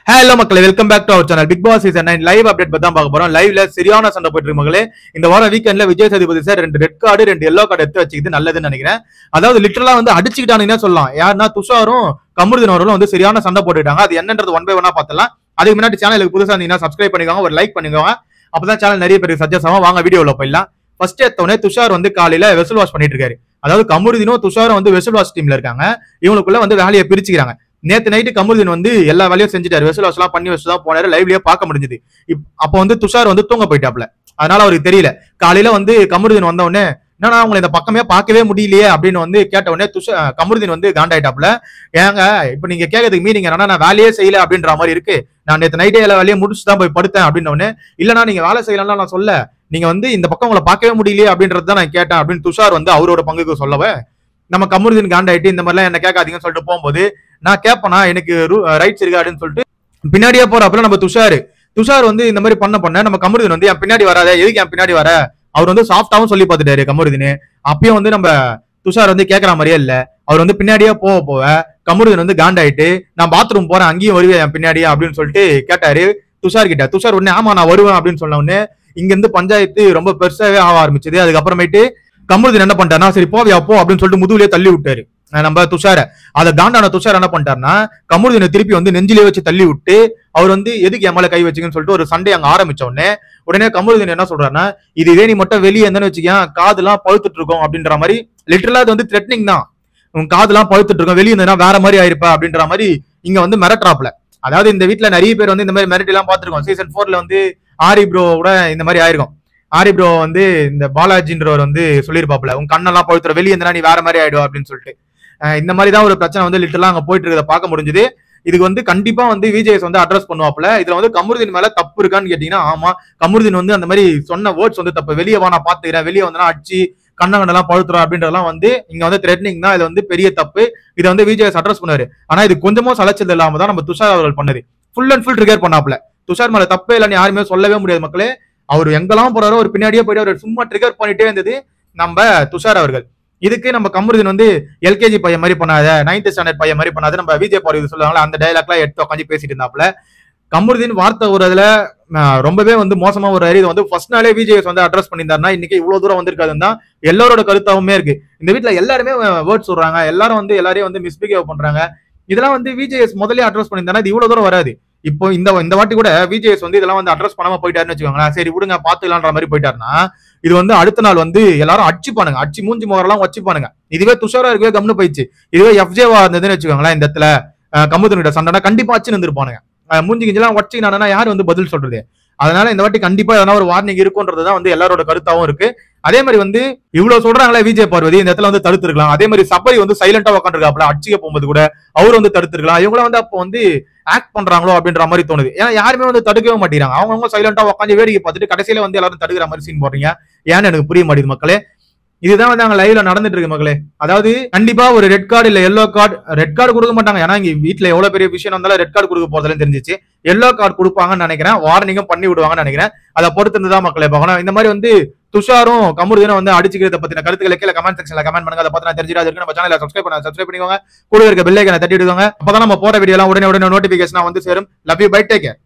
Hello மக்களே, welcome back to our channel. Bigg Boss season 9 live update பத்தி தான் பார்க்க போறோம். லைவ்ல சரியான சண்டை போயிட்டு இருக்கு மக்களே. இந்த வாரம் வீக்கெண்ட்ல Vijay Sethupathi sir 2 red card 2 yellow card எடுத்து வச்சுக்கிது நல்லதுன்னு நினைக்கிறேன். அதாவது லிட்டரலா வந்து அடிச்சுக்கிட்டானுன்னு சொல்லலாம். யாருன்னா துஷாரும் கமருதீன் அவர்களும் வந்து சரியான சண்டை போட்டுட்டாங்க. அது என்னன்றது ஒன் பை ஒன்னா பார்த்தலாம். அதுக்கு முன்னாடி சேனலுக்கு புதுசா இருந்தீங்கன்னா சப்ஸ்கிரைப் பண்ணிக்கோங்க, ஒரு லைக் பண்ணிக்கோங்க. அப்பதான் சேனல் நிறைய பேருக்கு சஜஸ்ட் ஆகும். வாங்க வீடியோல போயிடலாம். ஃபர்ஸ்ட் எடுத்தோடனே துஷார் வந்து காலையில வெசல் வாஷ் பண்ணிட்டு இருக்காரு. அதாவது கமருதீனும் துஷாரும் வந்து வெசல் வாஷ் டீம்ல இருக்காங்க. இவங்களுக்குள்ள வந்து வேலையை பிரிச்சுக்கிறாங்க. நேத்து நைட்டு கமருதீன் வந்து எல்லா வேலையும் செஞ்சுட்டாரு. வெசல் வாஷ் எல்லாம் பண்ணி வச்சுதான் போனாரு. லைவ்லயே பார்க்க முடிஞ்சது. அப்ப வந்து துஷார் வந்து தூங்க போயிட்டாப்ல. அதனால அவருக்கு தெரியல. காலையில வந்து கமருதீன் வந்த உடனே என்னன்னா அவங்களை இந்த பக்கமே பார்க்கவே முடியலையே அப்படின்னு வந்து கேட்ட உடனே கமருதீன் வந்து காண்டாயிட்டாப்ல. ஏங்க இப்ப நீங்க கேட்கறதுக்கு மீனிங் என்னன்னா நான் வேலையே செய்யல அப்படின்ற மாதிரி இருக்கு. நான் நேற்று நைட்டே எல்லா வேலையும் முடிச்சுதான் போய் படுத்தேன் அப்படின்னு உடனே இல்லன்னா நீங்க வேலை செய்யலாம் நான் சொல்ல, நீங்க வந்து இந்த பக்கம் உங்களை பார்க்கவே முடியலையே அப்படின்றது தான் நான் கேட்டேன் அப்படின்னு துஷார் வந்து அவரோட பங்குக்கு சொல்லவே நம்ம கமருதீன் காண்டாயிட்டு இந்த மாதிரிலாம் என்ன கேட்காதீங்கன்னு சொல்லிட்டு போகும்போது நான் கேட்பேனா எனக்கு ரைட்ஸ் இருக்கா அப்படின்னு சொல்லிட்டு பின்னாடியே போறப்பல நம்ம துஷார் வந்து இந்த மாதிரி பண்ண நம்ம கமருதீன் வந்து என் பின்னாடி வராத, எதுக்கு என் பின்னாடி வர, அவர் வந்து சாஃப்டாவும் சொல்லி பார்த்துட்டாரு கமருதீன். அப்பயும் வந்து நம்ம துஷார் வந்து கேட்கற மாதிரியே இல்ல. அவர் வந்து பின்னாடியே போக கமருதீன் வந்து காண்டாயிட்டு நான் பாத்ரூம் போறேன் அங்கேயும் வருவேன் என் பின்னாடியே அப்படின்னு சொல்லிட்டு கேட்டாரு துஷார் கிட்ட. துஷார் உடனே ஆமா நான் வருவேன் அப்படின்னு சொன்ன உடனே இங்க இருந்து பஞ்சாயத்து ரொம்ப பெருசாவே ஆக ஆரம்பிச்சது. அதுக்கப்புறமேட்டு கமருதீன் என்ன பண்ணிட்டாருன்னா சரி போவியா போ அப்படின்னு சொல்லிட்டு முதுகுலயே தள்ளி விட்டாரு நம்ம துஷார. அதை காண்டான துஷார் என்ன பண்ணிட்டாருன்னா கமருதீனை திருப்பி வந்து நெஞ்சிலே வச்சு தள்ளி விட்டு அவர் வந்து எதுக்கு என் மேல கை வச்சுங்கன்னு சொல்லிட்டு ஒரு சண்டை அங்க ஆரம்பிச்ச உடனே கமருதீன் என்ன சொல்றாருன்னா இதே நீ மட்டும் வெளியே இருந்தேன்னு வச்சுக்கேன் காதுலாம் பழுத்துட்டு இருக்கும் அப்படின்ற மாதிரி. லிட்டரலா அது வந்து த்ரெட்னிங் தான். உன் காதுலாம் பழுத்துட்டு இருக்கும், வெளியே இருந்ததுன்னா வேற மாதிரி ஆயிருப்பா அப்படின்ற மாதிரி இங்க வந்து மிரட்டுறாப்ல. அதாவது இந்த வீட்டுல நிறைய பேர் வந்து இந்த மாதிரி மிரட்டி எல்லாம் பாத்துருக்கோம். சீசன் 4ல வந்து ஆரி ப்ரோ கூட இந்த மாதிரி ஆயிருக்கும். ஆரி ப்ரோ வந்து இந்த பாலாஜின்றவர் வந்து சொல்லியிருப்பாப்ல உன் கண்ணெல்லாம் பழுத்துற வெளியே இருந்தா நீ வேற மாதிரி ஆயிடுவா அப்படின்னு சொல்லிட்டு. இந்த மாதிரி தான் ஒரு பிரச்சனை வந்து லிட்டரலா அங்க போயிட்டு இருக்கிறத பார்க்க முடிஞ்சது. இதுக்கு வந்து கண்டிப்பா வந்து விஜேஎஸ் வந்து அட்ரஸ் பண்ணுவாப்ல. இதுல வந்து கமருதீன் மேல தப்பு இருக்கான்னு கேட்டீங்கன்னா ஆமா, கமருதீன் வந்து அந்த மாதிரி சொன்ன வேர்ட்ஸ் வந்து தப்பு. வெளியே வா நான் பாத்துக்கிறேன், வெளியே வந்தா அடிச்சு கண்ணெல்லாம் பழுத்துறோம் அப்படின்றதெல்லாம் வந்து இங்க வந்து த்ரெட்னிங் தான். இது வந்து பெரிய தப்பு. இதை வந்து விஜேஎஸ் அட்ரஸ் பண்ணாரு. ஆனா இது கொஞ்சமும் சலைச்சது இல்லாம தான் நம்ம துஷார் அவர்கள் பண்ணது. ஃபுல் அண்ட் ஃபுல் ட்ரிகர் பண்ணாப்ல. துஷார் மேல தப்பே இல்லைன்னு யாருமே சொல்லவே முடியாது மக்களே. அவர் எங்கெல்லாம் போறாரோ ஒரு பின்னாடியே போயிட்டு அவர் சும்மா ட்ரிகர் பண்ணிட்டே இருந்தது நம்ம துஷார் அவர்கள். இதுக்கு நம்ம கமருதீன் வந்து எல்கேஜி பையன் மாதிரி பண்ணாத, 9th ஸ்டாண்டர்ட் பையன் மாதிரி பண்ணாத, நம்ம விஜய் பார்வதி சொல்லுவாங்களா அந்த டைலாக்லாம் எடுத்து உட்காந்து பேசிட்டு இருந்தாப்ல. கமருதீன் வார்த்தை ஒரு இதுல ரொம்பவே வந்து மோசமா ஒரு அறிவு வந்து ஃபர்ஸ்ட் நாளே விஜேஎஸ் வந்து அட்ரஸ் பண்ணியிருந்தாருன்னா இன்னைக்கு இவ்வளவு தூரம் வந்திருக்காதுன்னு தான் எல்லாரோட கருத்தாவுமே இருக்கு. இந்த வீட்டுல எல்லாருமே வேர்ட் சொல்றாங்க, எல்லாரும் வந்து எல்லாரையும் வந்து மிஸ்பிஹேவ் பண்றாங்க. இதெல்லாம் வந்து விஜேஎஸ் முதலே அட்ரஸ் பண்ணியிருந்தாருன்னா இது இவ்வளவு தூரம் வராது. இப்போ இந்த வாட்டி கூட விஜேஎஸ் வந்து இதெல்லாம் வந்து அட்ரஸ் பண்ணாம போயிட்டாருன்னு வச்சுக்கோங்களேன். சரி விடுங்க பாத்துக்கலான்ற மாதிரி போயிட்டாருன்னா இது வந்து அடுத்த நாள் வந்து எல்லாரும் அடிச்சுப்பானுங்க, அடிச்சு மூஞ்சி முகரெல்லாம் வச்சுப்பானுங்க. இதுவே துஷாரா இருக்கவே கம்னு போயிடுச்சு. இதுவே எஃப்ஜேவா இருந்ததுன்னு வச்சுக்கோங்களேன் இந்த இடத்துல கமருதீன் சண்டைனா கண்டிப்பா அச்சு நின்றுப்பானுங்க. மூஞ்சி கிஞ்செல்லாம் வச்சுக்கினா யாரு வந்து பதில் சொல்றது. அதனால இந்த வாட்டி கண்டிப்பா எதனா ஒரு வார்னிங் இருக்கும்ன்றதுதான் வந்து எல்லாரோட கருத்தாவும் இருக்கு. அதே மாதிரி வந்து இவ்வளவு சொல்றாங்களே விஜய் பார்வதி இந்த இடத்துல வந்து தடுத்துருக்கலாம். அதே மாதிரி சபரி வந்து சைலண்டா உட்காந்துருக்காப்ல அடிச்சுக்க போகும்போது கூட அவர் வந்து தடுத்துருக்கலாம். இவங்கள வந்து அப்போ வந்து ஆக்ட் பண்றாங்களோ அப்படின்ற மாதிரி தோணுது. ஏன்னா யாருமே வந்து தடுக்கவே மாட்டேங்கிறாங்க. அவங்க சைலண்டா உட்காந்து வேடிக்கை பார்த்துட்டு கடைசியில வந்து எல்லாரும் தடுக்கிற மாதிரி சீன் போடுறீங்க. ஏன்னு எனக்கு புரிய மாட்டேங்குது மக்களே. இதுதான் வந்து அங்க லைவ்ல நடந்துட்டு இருக்கு மக்களே. அதாவது கண்டிப்பா ஒரு ரெட் கார்டு இல்ல எல்லோ கார்டு, ரெட் கார்டு கொடுக்க மாட்டாங்க. ஏன்னா இங்க வீட்டுல எவ்வளவு பெரிய விஷயம் வந்தாலும் ரெட் கார்டு கொடுக்க போறதுல தெரிஞ்சிச்சு. எல்லோ கார்டு கொடுப்பாங்கன்னு நினைக்கிறேன், வார்னிங்கும் பண்ணி விடுவாங்கன்னு நினைக்கிறேன். அதை பொறுத்து இருந்துதான் மக்களே பார்க்கணும். இந்த மாதிரி வந்து துஷாரும் கமருதீனும் வந்து அடிச்சுக்கிறத பத்தின கருத்துக்களை கீழே கமெண்ட் செக்ஷன்ல கமெண்ட் பண்ணுங்க. அதை பத்தி நான் தெரிஞ்சுட்டு நம்ம சேனலை சப்ஸ்கிரைப் பண்ணிக்கோங்க. கூட இருக்க பெல் ஐகானை தட்டி விடுவாங்க. அப்பதான் நம்ம போற வீடியோ எல்லாம் உடனே நோட்டிபிகேஷன் வந்து சேரும். Love you, bye, take care.